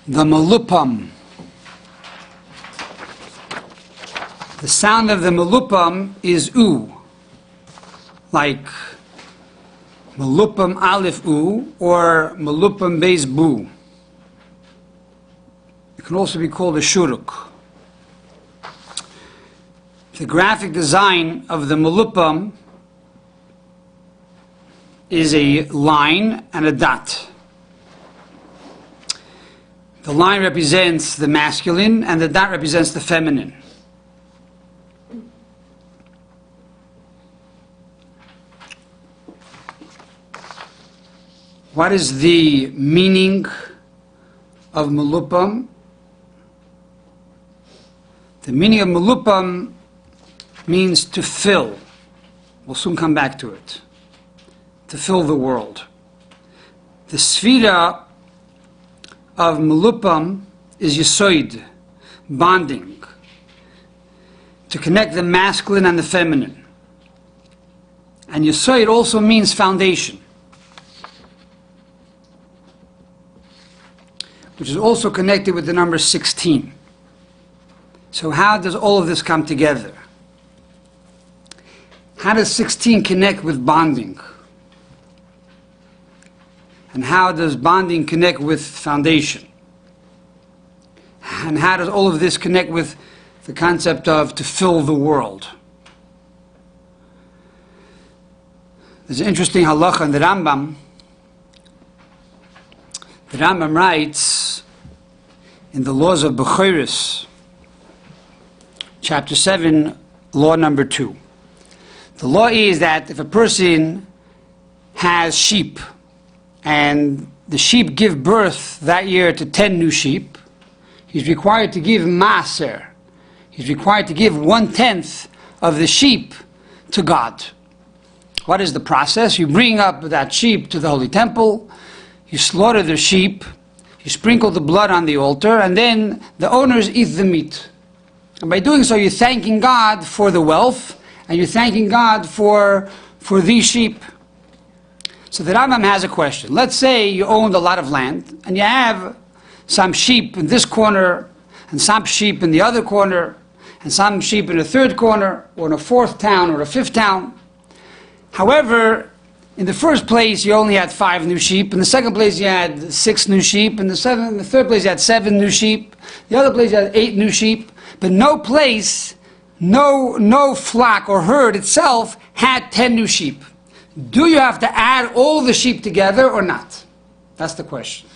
the Milupim. The sound of the Milupim is U, like Milupim Aleph U or Milupim Beis Bu. It can also be called a Shuruk. The graphic design of the Milupim is a line and a dot. The line represents the masculine and the dot represents the feminine. What is the meaning of Milupim? The meaning of Milupim means to fill. We'll soon come back to it. To fill the world. The sphera of Milupim is Yesod, bonding, to connect the masculine and the feminine. And Yesod also means foundation, which is also connected with the number 16. So how does all of this come together? How does 16 connect with bonding? And how does bonding connect with foundation? And how does all of this connect with the concept of to fill the world? There's an interesting halacha in the Rambam. The Rambam writes in the laws of Bechoros, chapter 7, law number 2. The law is that if a person has sheep and the sheep give birth that year to 10 new sheep, he's required to give maaser. He's required to give 1/10 of the sheep to God. What is the process? You bring up that sheep to the Holy Temple, you slaughter the sheep, you sprinkle the blood on the altar, and then the owners eat the meat. And by doing so, you're thanking God for the wealth, and you're thanking God for these sheep. So the Rambam has a question. Let's say you owned a lot of land, and you have some sheep in this corner, and some sheep in the other corner, and some sheep in a third corner, or in a fourth town, or a fifth town. However, in the first place, you only had 5 new sheep. In the second place, you had 6 new sheep. In the third place, you had 7 new sheep. The other place, you had 8 new sheep. But no place, no flock or herd itself had 10 new sheep. Do you have to add all the sheep together or not? That's the question.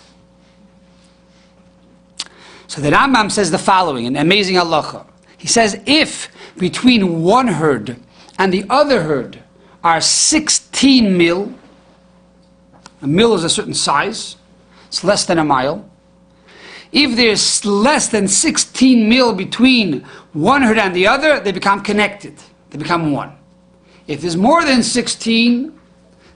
So the Rambam says the following, an amazing halacha. He says, if between one herd and the other herd are 16 mil, a mil is a certain size, it's less than a mile. If there's less than 16 mil between one herd and the other, they become connected. They become one. If there's more than 16,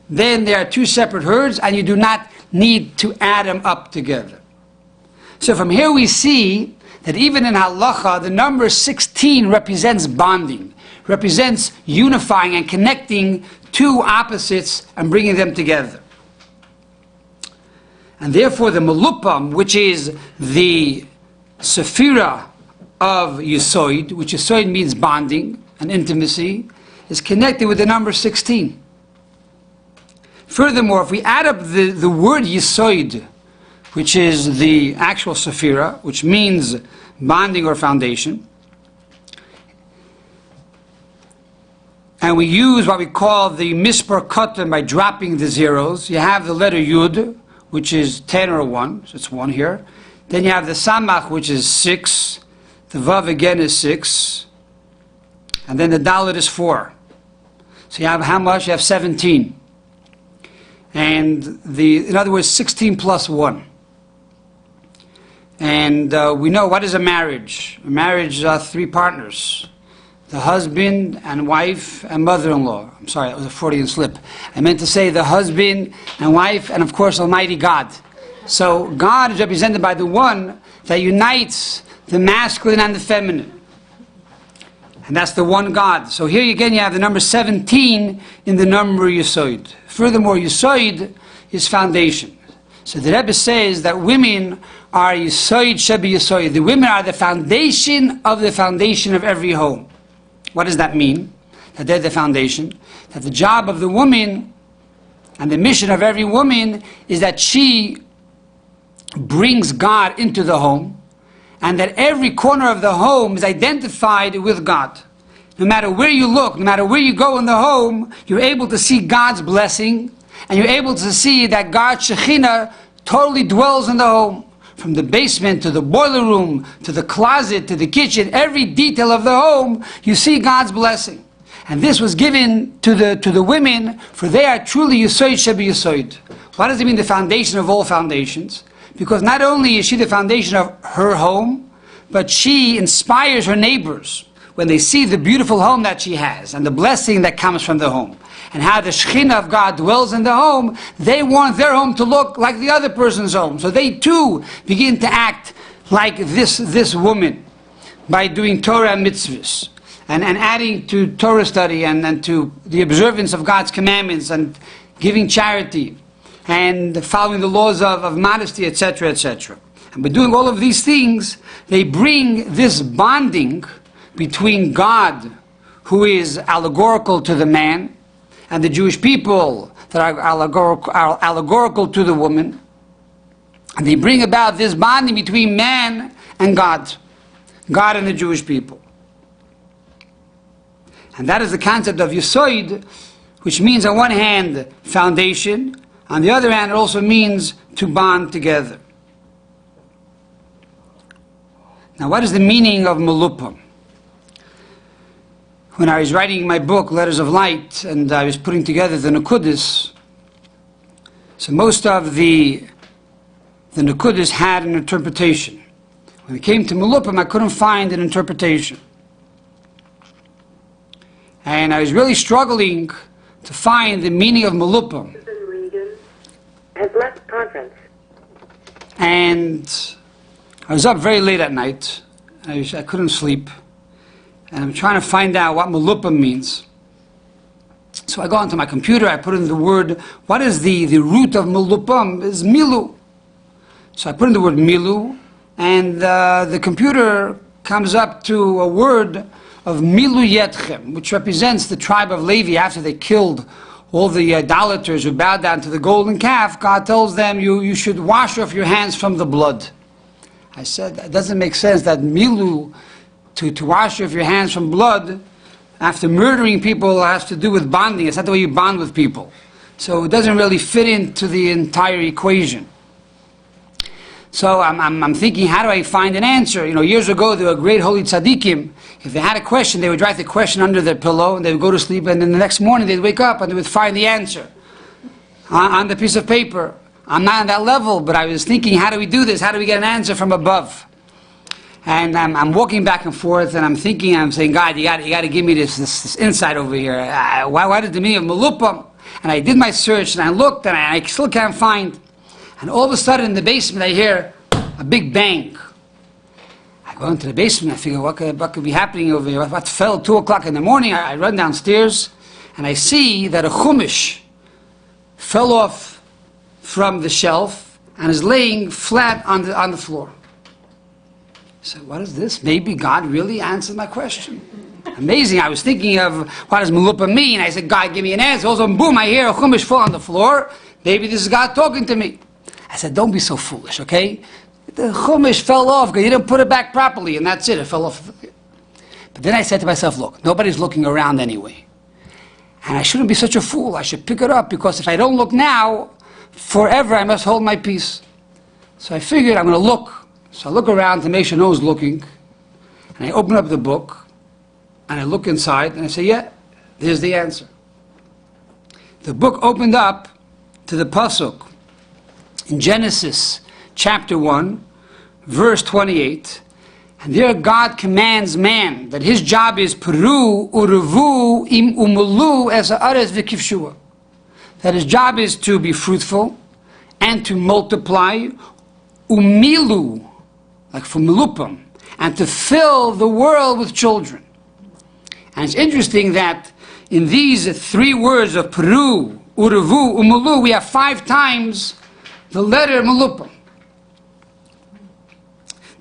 then there are 2 separate herds, and you do not need to add them up together. So from here we see that even in halacha, the number 16 represents bonding, represents unifying and connecting 2 opposites and bringing them together. And therefore the Milupim, which is the sephira of Yesod, which Yesod means bonding and intimacy, is connected with the number 16. Furthermore, if we add up the word Yesod, which is the actual sephira, which means bonding or foundation, and we use what we call the mispar katan by dropping the zeros, you have the letter Yud, which is 10 or 1, so it's 1 here. Then you have the Samach, which is 6. The Vav again is 6. And then the Dalet is 4. So you have how much? You have 17. And in other words, 16 plus 1. And we know, what is a marriage? A marriage are 3 partners. The husband and wife and mother-in-law. I'm sorry, it was a Freudian slip. I meant to say the husband and wife and, of course, Almighty God. So God is represented by the one that unites the masculine and the feminine. And that's the one God. So here again you have the number 17 in the number Yesod. Furthermore, Yesod is foundation. So the Rebbe says that women are Yisoid Shebi Yisoid. The women are the foundation of every home. What does that mean? That they're the foundation. That the job of the woman and the mission of every woman is that she brings God into the home, and that every corner of the home is identified with God. No matter where you look, no matter where you go in the home, you're able to see God's blessing, and you're able to see that God's Shekhinah totally dwells in the home. From the basement to the boiler room, to the closet, to the kitchen, every detail of the home, you see God's blessing. And this was given to the women, for they are truly Yisoid Shebi Yisoid. What does it mean, the foundation of all foundations? Because not only is she the foundation of her home, but she inspires her neighbors when they see the beautiful home that she has and the blessing that comes from the home and how the Shekhinah of God dwells in the home. They want their home to look like the other person's home. So they too begin to act like this woman by doing Torah and mitzvahs and adding to Torah study and to the observance of God's commandments and giving charity and following the laws of modesty, etc., etc. And by doing all of these things, they bring this bonding between God, who is allegorical to the man, and the Jewish people that are allegorical to the woman. And they bring about this bonding between man and God and the Jewish people. And that is the concept of Yisoid, which means on one hand foundation, on the other hand it also means to bond together. Now, what is the meaning of Milupim? When I was writing my book, Letters of Light, and I was putting together the Nikudis, so most of the Nikudis had an interpretation. When it came to Milupim, I couldn't find an interpretation. And I was really struggling to find the meaning of Milupim. Has left conference. And I was up very late at night. I couldn't sleep. And I'm trying to find out what Milupim means. So I go onto my computer, I put in the word, what is the root of Milupim? Is Milu. So I put in the word Milu, and the computer comes up to a word of Milu Yetchem, which represents the tribe of Levi. After they killed all the idolaters who bowed down to the golden calf, God tells them, you should wash off your hands from the blood. I said, that doesn't make sense, that Milu, to wash off your hands from blood after murdering people, has to do with bonding. It's not the way you bond with people. So it doesn't really fit into the entire equation. So I'm thinking, how do I find an answer? Years ago, there were great holy tzaddikim. If they had a question, they would write the question under their pillow, and they would go to sleep, and then the next morning they'd wake up and they would find the answer on the piece of paper. I'm not on that level, but I was thinking, how do we do this? How do we get an answer from above? And I'm walking back and forth, and I'm thinking, I'm saying, God, you got to give me this insight over here. Why did the meaning of Milupim? And I did my search, and I looked, and I still can't find. And all of a sudden, in the basement, I hear a big bang. I go into the basement, I figure, what could be happening over here? What fell 2 o'clock in the morning? I run downstairs, and I see that a chumash fell off from the shelf and is laying flat on the floor. I said, what is this? Maybe God really answered my question. Amazing. I was thinking of, what does Milupim mean? I said, God, give me an answer. Also, boom, I hear a chumash fall on the floor. Maybe this is God talking to me. I said, don't be so foolish, okay? The chumash fell off because you didn't put it back properly, and that's it. It fell off. But then I said to myself, look, nobody's looking around anyway. And I shouldn't be such a fool. I should pick it up, because if I don't look now, forever I must hold my peace. So I figured I'm going to look. So I look around to make sure no one's looking. And I open up the book, and I look inside, and I say, yeah, there's the answer. The book opened up to the pasuk in Genesis chapter 1, verse 28. And there God commands man that his job is Peru urevu im umulu es haaretz v'kivshua. That his job is to be fruitful and to multiply, umilu, like from Milupim, and to fill the world with children. And it's interesting that in these 3 words of Peru, urevu, umulu, we have 5 times the letter Milupim.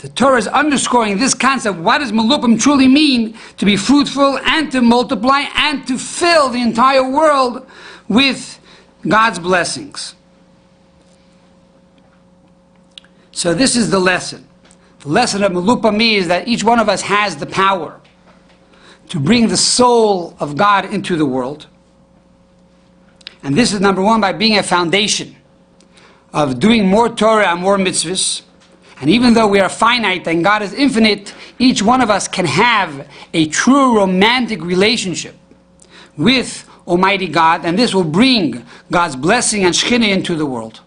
The Torah is underscoring this concept. What does Milupim truly mean? To be fruitful and to multiply and to fill the entire world with God's blessings. So this is the lesson. The lesson of Milupim is that each one of us has the power to bring the soul of God into the world. And this is number one, by being a foundation of doing more Torah and more mitzvahs. And even though we are finite and God is infinite, each one of us can have a true romantic relationship with Almighty God, and this will bring God's blessing and Shekhinah into the world.